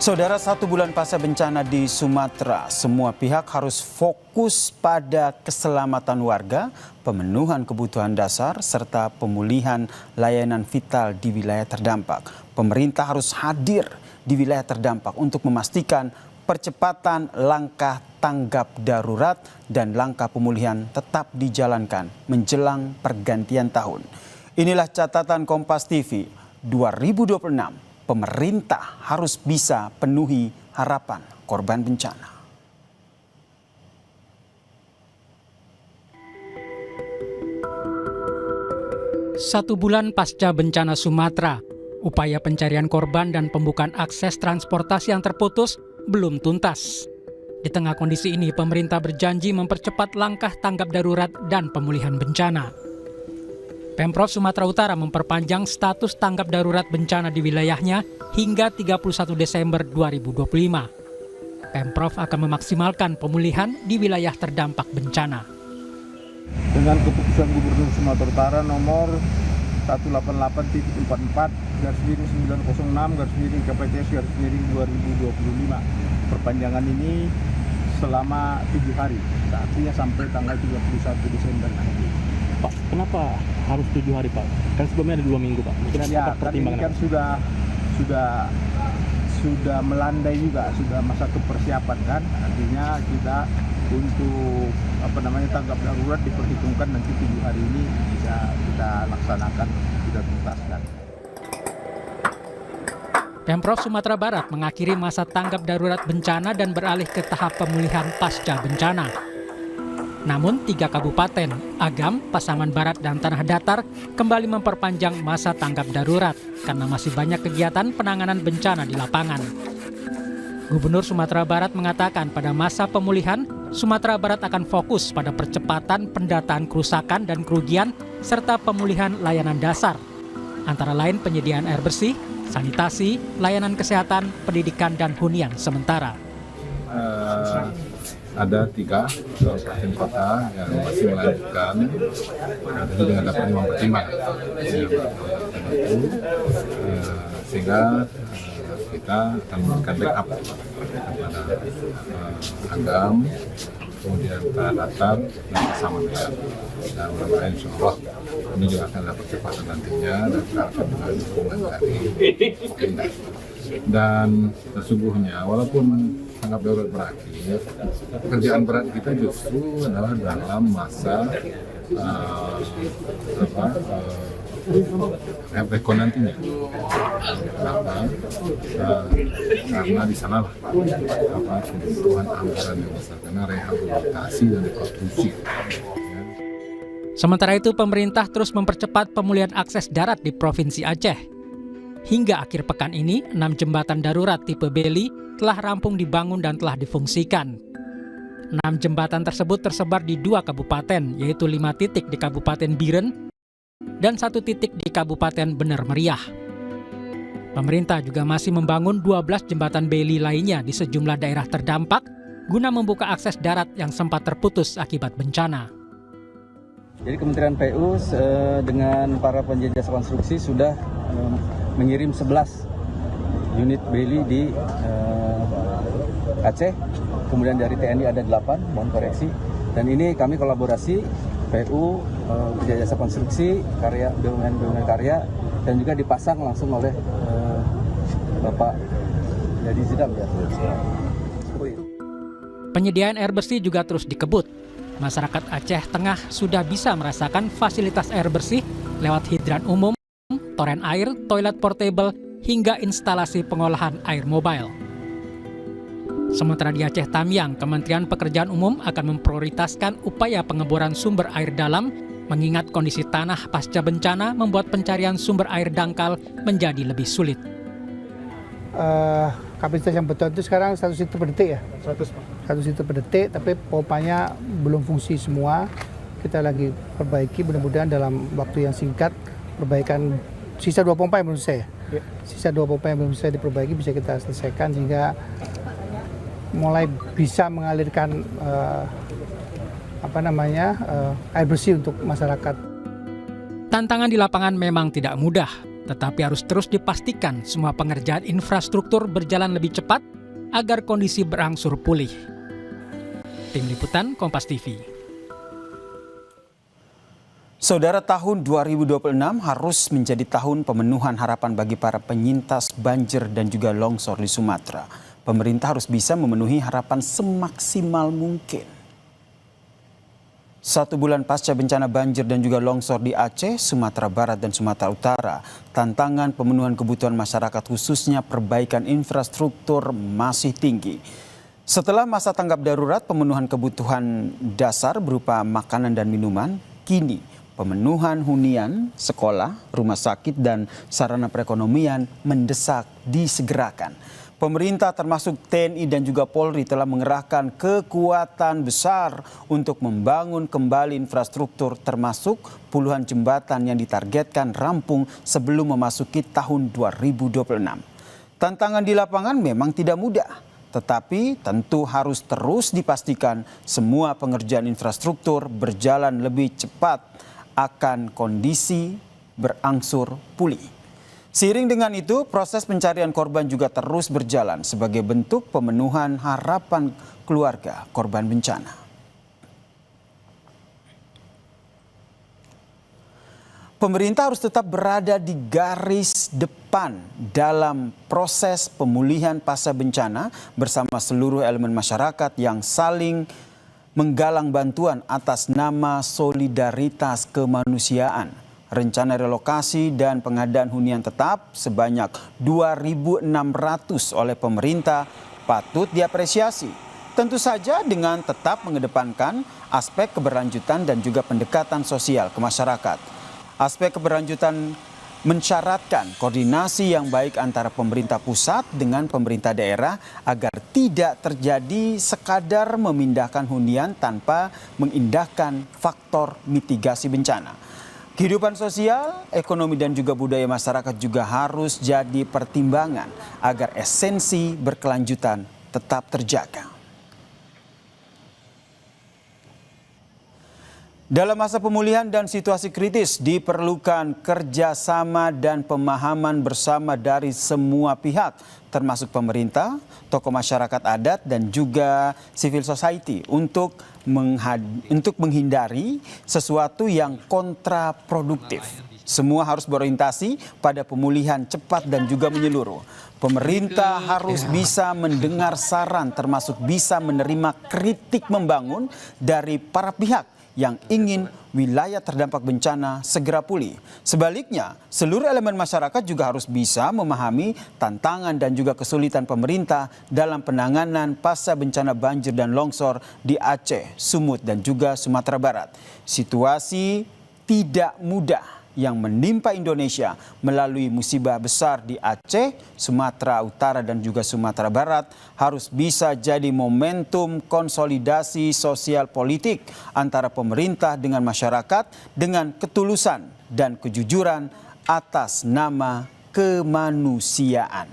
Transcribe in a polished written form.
Saudara, 1 bulan pasca bencana di Sumatera, semua pihak harus fokus pada keselamatan warga, pemenuhan kebutuhan dasar, serta pemulihan layanan vital di wilayah terdampak. Pemerintah harus hadir di wilayah terdampak untuk memastikan percepatan langkah tanggap darurat dan langkah pemulihan tetap dijalankan menjelang pergantian tahun. Inilah catatan Kompas TV 2026. Pemerintah harus bisa penuhi harapan korban bencana. Satu bulan pasca bencana Sumatera, upaya pencarian korban dan pembukaan akses transportasi yang terputus belum tuntas. Di tengah kondisi ini, pemerintah berjanji mempercepat langkah tanggap darurat dan pemulihan bencana. Pemprov Sumatera Utara memperpanjang status tanggap darurat bencana di wilayahnya hingga 31 Desember 2025. Pemprov akan memaksimalkan pemulihan di wilayah terdampak bencana. Dengan keputusan Gubernur Sumatera Utara nomor 188.4/906/KPTS/2025, perpanjangan ini selama 7 hari, artinya sampai tanggal 31 Desember nanti. Pak, kenapa harus 7 hari, Pak? Kan sebelumnya ada 2 minggu, Pak. Mungkin ada pertimbangan. Ini kan sudah melandai juga, sudah masa kepersiapan kan. Artinya kita untuk tanggap darurat diperhitungkan nanti 7 hari ini bisa kita laksanakan, kita tuntaskan. Pemprov Sumatera Barat mengakhiri masa tanggap darurat bencana dan beralih ke tahap pemulihan pasca bencana. Namun 3 kabupaten, Agam, Pasaman Barat, dan Tanah Datar kembali memperpanjang masa tanggap darurat karena masih banyak kegiatan penanganan bencana di lapangan. Gubernur Sumatera Barat mengatakan pada masa pemulihan, Sumatera Barat akan fokus pada percepatan pendataan kerusakan dan kerugian serta pemulihan layanan dasar, antara lain penyediaan air bersih, sanitasi, layanan kesehatan, pendidikan, dan hunian sementara. Ada 3 kabupaten kota yang masih melanjutkan, tentu dengan dapat mempertimbangkan sehingga kita akan memberikan backup kepada Agam, kemudian Tanah Datar, dan Pasaman Barat. Dan mudah-mudahan insya Allah ini juga akan ada percepatan nantinya dan kita akan dengan dukungan dari pemerintah. Dan sesungguhnya walaupun tanggap darurat berakhir, pekerjaan berat kita justru adalah dalam masa FECO nantinya. Karena di sana kebutuhan anggaran yang besar, karena rehabilitasi dan rekonstruksi. Sementara itu, pemerintah terus mempercepat pemulihan akses darat di Provinsi Aceh. Hingga akhir pekan ini, 6 jembatan darurat tipe Beli telah rampung dibangun dan telah difungsikan. 6 jembatan tersebut tersebar di 2 kabupaten, yaitu 5 titik di Kabupaten Biren dan 1 titik di Kabupaten Bener Meriah. Pemerintah juga masih membangun 12 jembatan Beli lainnya di sejumlah daerah terdampak guna membuka akses darat yang sempat terputus akibat bencana. Jadi Kementerian PU dengan para penjajah konstruksi sudah mengirim 11 unit Beli di Aceh, kemudian dari TNI ada 8, mohon koreksi. Dan ini kami kolaborasi PU, Jasa Konstruksi, karya BUMN karya, dan juga dipasang langsung oleh Bapak Jadi Zidam ya. Penyediaan air bersih juga terus dikebut. Masyarakat Aceh Tengah sudah bisa merasakan fasilitas air bersih lewat hidran umum, toren air, toilet portable, hingga instalasi pengolahan air mobile. Sementara di Aceh Tamiang, Kementerian Pekerjaan Umum akan memprioritaskan upaya pengeboran sumber air dalam, mengingat kondisi tanah pasca bencana membuat pencarian sumber air dangkal menjadi lebih sulit. Kapasitas yang betul itu sekarang 100 liter per detik ya? 100 liter per detik, tapi pompanya belum fungsi semua. Kita lagi perbaiki, mudah-mudahan dalam waktu yang singkat perbaikan sisa 2 pompa yang belum selesai. Sisa 2 pompa yang belum selesai diperbaiki bisa kita selesaikan sehingga mulai bisa mengalirkan air bersih untuk masyarakat. Tantangan di lapangan memang tidak mudah, Tetapi harus terus dipastikan semua pengerjaan infrastruktur berjalan lebih cepat agar kondisi berangsur pulih. Tim Liputan Kompas TV. Saudara, tahun 2026 harus menjadi tahun pemenuhan harapan bagi para penyintas banjir dan juga longsor di Sumatera. Pemerintah harus bisa memenuhi harapan semaksimal mungkin. 1 bulan pasca bencana banjir dan juga longsor di Aceh, Sumatera Barat dan Sumatera Utara, tantangan pemenuhan kebutuhan masyarakat khususnya perbaikan infrastruktur masih tinggi. Setelah masa tanggap darurat pemenuhan kebutuhan dasar berupa makanan dan minuman, kini pemenuhan hunian, sekolah, rumah sakit, dan sarana perekonomian mendesak disegerakan. Pemerintah termasuk TNI dan juga Polri telah mengerahkan kekuatan besar untuk membangun kembali infrastruktur termasuk puluhan jembatan yang ditargetkan rampung sebelum memasuki tahun 2026. Tantangan di lapangan memang tidak mudah, tetapi tentu harus terus dipastikan semua pengerjaan infrastruktur berjalan lebih cepat akan kondisi berangsur pulih. Seiring dengan itu, proses pencarian korban juga terus berjalan sebagai bentuk pemenuhan harapan keluarga korban bencana. Pemerintah harus tetap berada di garis depan dalam proses pemulihan pasca bencana bersama seluruh elemen masyarakat yang saling menggalang bantuan atas nama solidaritas kemanusiaan. Rencana relokasi dan pengadaan hunian tetap sebanyak 2.600 oleh pemerintah patut diapresiasi. Tentu saja dengan tetap mengedepankan aspek keberlanjutan dan juga pendekatan sosial ke masyarakat. Aspek keberlanjutan mensyaratkan koordinasi yang baik antara pemerintah pusat dengan pemerintah daerah agar tidak terjadi sekadar memindahkan hunian tanpa mengindahkan faktor mitigasi bencana. Kehidupan sosial, ekonomi dan juga budaya masyarakat juga harus jadi pertimbangan agar esensi berkelanjutan tetap terjaga. Dalam masa pemulihan dan situasi kritis diperlukan kerjasama dan pemahaman bersama dari semua pihak, termasuk pemerintah, tokoh masyarakat adat dan juga civil society untuk menghindari sesuatu yang kontraproduktif. Semua harus berorientasi pada pemulihan cepat dan juga menyeluruh. Pemerintah harus bisa mendengar saran termasuk bisa menerima kritik membangun dari para pihak yang ingin wilayah terdampak bencana segera pulih. Sebaliknya, seluruh elemen masyarakat juga harus bisa memahami tantangan dan juga kesulitan pemerintah dalam penanganan pasca bencana banjir dan longsor di Aceh, Sumut dan juga Sumatera Barat. Situasi tidak mudah yang menimpa Indonesia melalui musibah besar di Aceh, Sumatera Utara dan juga Sumatera Barat harus bisa jadi momentum konsolidasi sosial politik antara pemerintah dengan masyarakat dengan ketulusan dan kejujuran atas nama kemanusiaan.